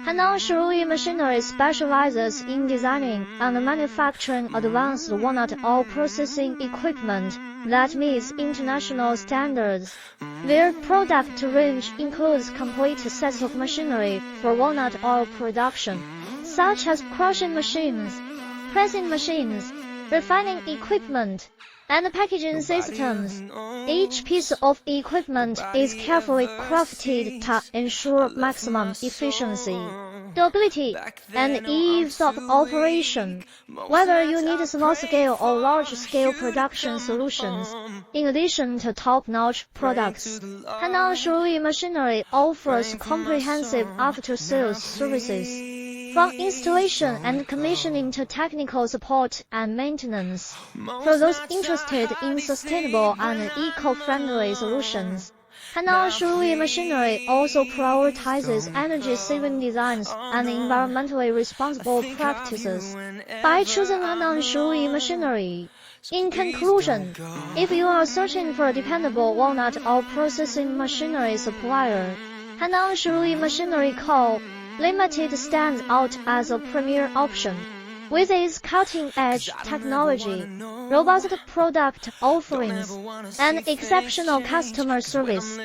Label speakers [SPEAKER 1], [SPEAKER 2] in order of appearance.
[SPEAKER 1] Henan Zhirui Machinery specializes in designing and manufacturing advanced walnut oil processing equipment that meets international standards. Their product range includes complete sets of machinery for walnut oil production, such as crushing machines, pressing machines, refining equipment, and packaging systems. Each piece of equipment is carefully crafted to ensure maximum efficiency, durability, and ease of operation, whether you need small-scale or large-scale production solutions. In addition to top-notch products, Henan Zhirui Machinery offers comprehensive after-sales services, from installation and commissioning to technical support and maintenance. For those interested in sustainable and eco-friendly solutions, Henan Zhirui Machinery also prioritizes energy-saving designs and environmentally responsible practices by choosing Henan Zhirui Machinery. In conclusion, if you are searching for a dependable walnut oil processing machinery supplier, Henan Zhirui Machinery Co. Limited stands out as a premier option. With its cutting-edge technology, robust product offerings, and exceptional customer service.